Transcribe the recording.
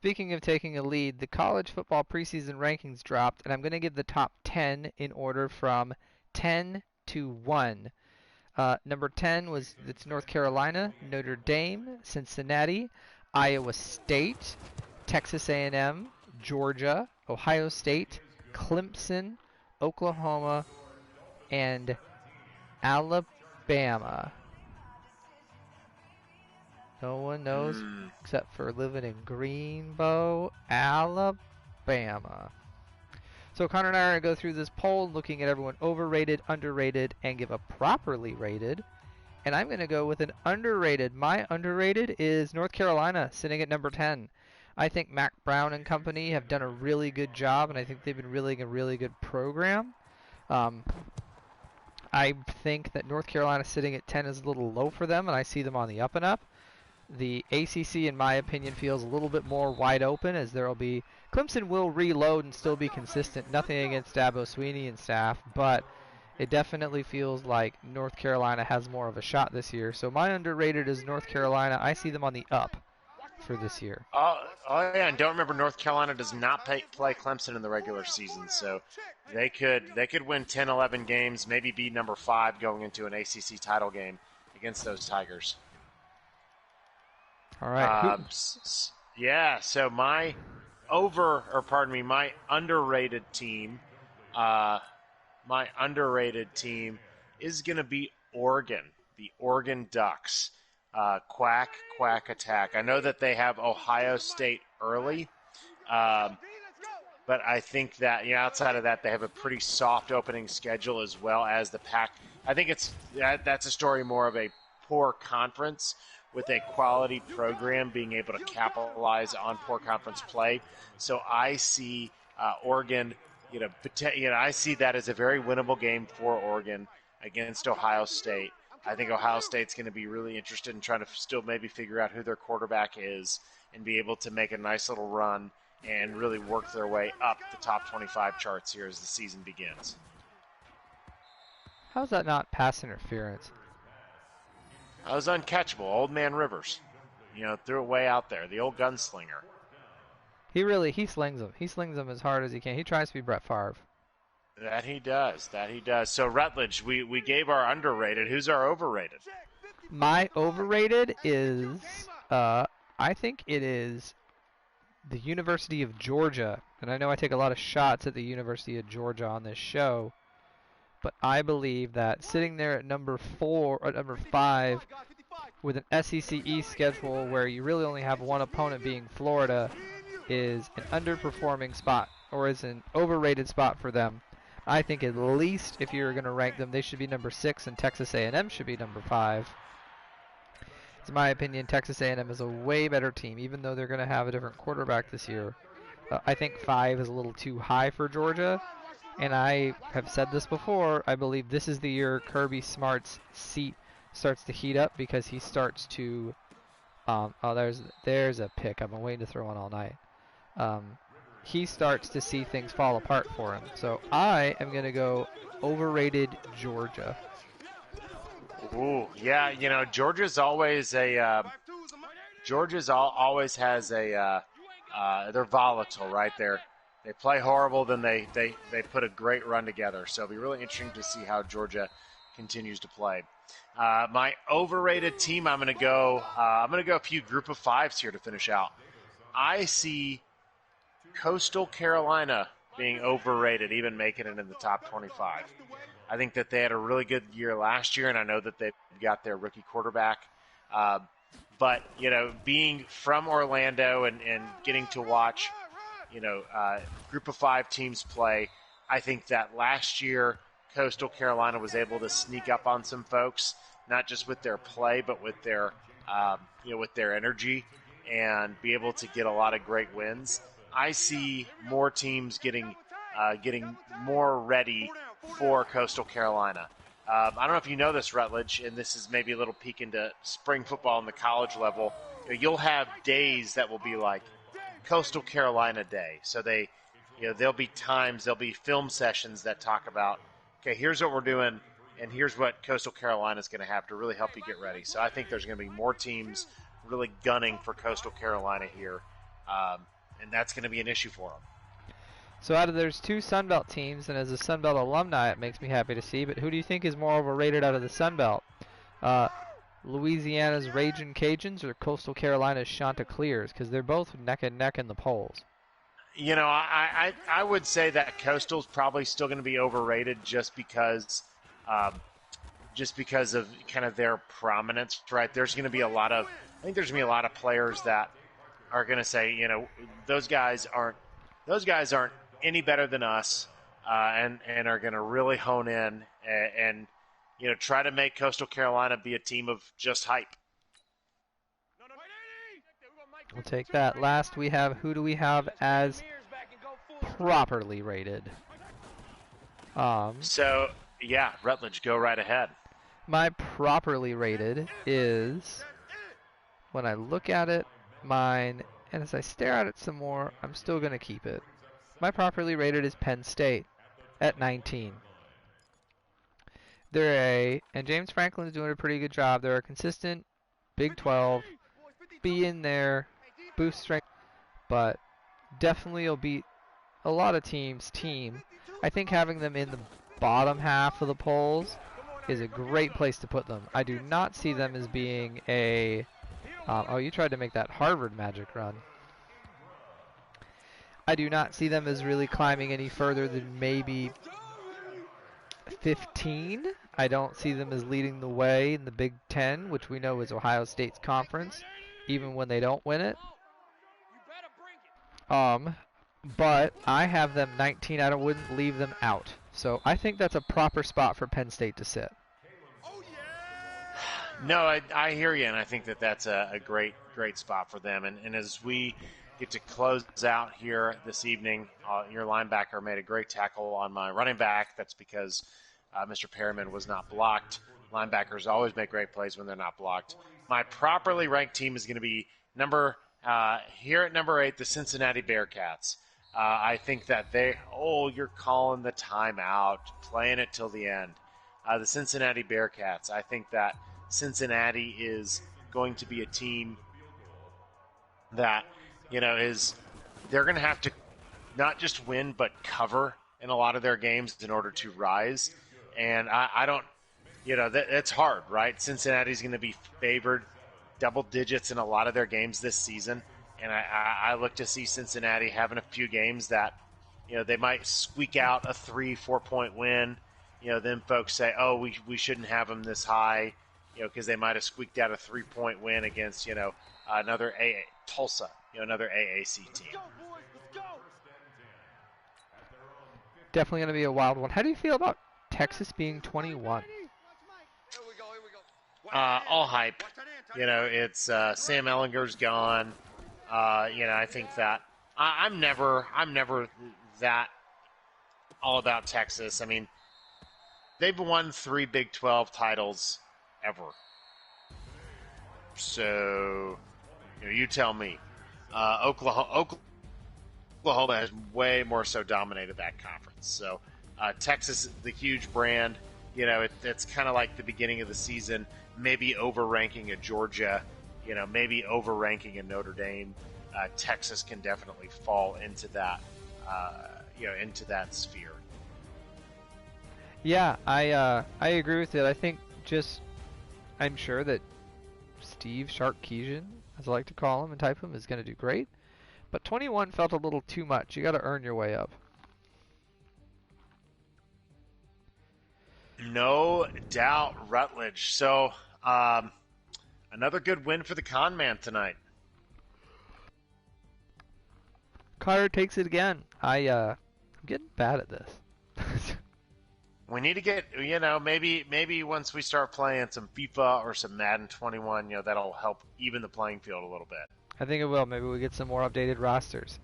Speaking of taking a lead, the college football preseason rankings dropped, and I'm going to give the top 10 in order from 10 to 1. Number 10 was it's North Carolina, Notre Dame, Cincinnati, Iowa State, Texas A&M, Georgia, Ohio State, Clemson, Oklahoma, and Alabama. No one knows except for living in Greenbow, Alabama. So Connor and I are going to go through this poll looking at everyone overrated, underrated, and give a properly rated. And I'm going to go with an underrated. My underrated is North Carolina, sitting at number 10. I think Mac Brown and company have done a really good job, and I think they've been really a really good program. I think that North Carolina sitting at 10 is a little low for them, and I see them on the up and up. The ACC, in my opinion, feels a little bit more wide open, as there will be Clemson will reload and still be consistent. Nothing against Dabo Swinney and staff, but it definitely feels like North Carolina has more of a shot this year. So my underrated is North Carolina. I see them on the up for this year. Oh yeah, and don't remember North Carolina does not play Clemson in the regular season, so they could win 10, 11 games, maybe be number 5 going into an ACC title game against those Tigers. All right. Yeah, so my underrated team, is going to be Oregon, the Oregon Ducks. Quack attack. I know that they have Ohio State early, but I think that outside of that, they have a pretty soft opening schedule as well as the Pac. I think that's a story more of a poor conference with a quality program being able to capitalize on poor conference play. So I see Oregon. I see that as a very winnable game for Oregon against Ohio State. I think Ohio State's going to be really interested in trying to still maybe figure out who their quarterback is and be able to make a nice little run and really work their way up the top 25 charts here as the season begins. How's that not pass interference? That was uncatchable. Old man Rivers, threw it way out there. The old gunslinger. He slings them. He slings them as hard as he can. He tries to be Brett Favre. That he does. So, Rutledge, we gave our underrated. Who's our overrated? My overrated is, I think it is the University of Georgia. And I know I take a lot of shots at the University of Georgia on this show, but I believe that sitting there at number 5 with an SEC East schedule where you really only have one opponent being Florida is an underperforming spot, or is an overrated spot for them. I think at least if you're going to rank them, they should be number 6 and Texas A&M should be number 5. In my opinion, Texas A&M is a way better team, even though they're going to have a different quarterback this year. I think 5 is a little too high for Georgia, and I have said this before, I believe this is the year Kirby Smart's seat starts to heat up because he starts to there's a pick. I've been waiting to throw one all night. He starts to see things fall apart for him. So I am going to go overrated Georgia. Ooh, yeah, Georgia's always always has a they're volatile, right? They play horrible, then they put a great run together. So it'll be really interesting to see how Georgia continues to play. My overrated team, I'm going to go a few group of 5s here to finish out. I see Coastal Carolina being overrated, even making it in the top 25. I think that they had a really good year last year, and I know that they've got their rookie quarterback. But, being from Orlando and getting to watch, group of 5 teams play, I think that last year Coastal Carolina was able to sneak up on some folks, not just with their play, but with their, with their energy, and be able to get a lot of great wins. I see more teams getting more ready for Coastal Carolina. I don't know if you know this, Rutledge, and this is maybe a little peek into spring football on the college level. You'll have days that will be like Coastal Carolina Day. So there'll be film sessions that talk about, okay, here's what we're doing, and here's what Coastal Carolina is going to have to really help you get ready. So I think there's going to be more teams really gunning for Coastal Carolina here and that's going to be an issue for them. So out of there's two Sunbelt teams, and as a Sunbelt alumni, it makes me happy to see. But who do you think is more overrated out of the Sunbelt? Louisiana's Ragin' Cajuns or Coastal Carolina's Chanticleers? Because they're both neck and neck in the polls. You know, I would say that Coastal's probably still going to be overrated just because of kind of their prominence, right? There's going to be I think there's going to be a lot of players that are going to say, you know, those guys aren't any better than us, and are going to really hone in and you know, try to make Coastal Carolina be a team of just hype. We'll take that. Last we have, who do we have as properly rated? So, yeah, Rutledge, go right ahead. My properly rated is, when I look at it, mine, and as I stare at it some more, I'm still going to keep it. My properly rated is Penn State at 19. And James Franklin's doing a pretty good job. They're a consistent Big 12, be in there, boost strength, but definitely will beat a lot of teams' team. I think having them in the bottom half of the polls is a great place to put them. I do not see them as being a... oh, you tried to make that Harvard Magic run. I do not see them as really climbing any further than maybe 15. I don't see them as leading the way in the Big Ten, which we know is Ohio State's conference, even when they don't win it. But I have them 19. I wouldn't leave them out. So I think that's a proper spot for Penn State to sit. No, I hear you, and I think that's a great spot for them. And as we get to close out here this evening, your linebacker made a great tackle on my running back. That's because Mr. Perriman was not blocked. Linebackers always make great plays when they're not blocked. My properly ranked team is going to be here at number 8, the Cincinnati Bearcats. I think that you're calling the timeout, playing it till the end. The Cincinnati Bearcats. I think that Cincinnati is going to be a team that, you know, they're going to have to not just win but cover in a lot of their games in order to rise. And I don't, you know, it's hard, right? Cincinnati's going to be favored double digits in a lot of their games this season. And I look to see Cincinnati having a few games that, you know, they might squeak out a 3-4 point win. You know, then folks say, oh, we shouldn't have them this high, you know, because they might have squeaked out a 3-point win against, you know, another Tulsa, you know, another AAC team. Definitely going to be a wild one. How do you feel about Texas being 21? All hype. You know, it's Sam Ellinger's gone. You know, I think that I'm never that all about Texas. I mean, they've won 3 Big 12 titles ever. So, you know, you tell me. Oklahoma has way more so dominated that conference. So, Texas, the huge brand, you know, it's kind of like the beginning of the season, maybe overranking a Georgia, you know, maybe overranking a Notre Dame. Texas can definitely fall into that, you know, into that sphere. Yeah, I agree with it. I think I'm sure that Steve Sarkisian, as I like to call him and type him, is going to do great. But 21 felt a little too much. You got to earn your way up. No doubt, Rutledge. So, another good win for the Con Man tonight. Carter takes it again. I'm getting bad at this. We need to get, you know, maybe once we start playing some FIFA or some Madden 21, you know, that'll help even the playing field a little bit. I think it will. Maybe we get some more updated rosters.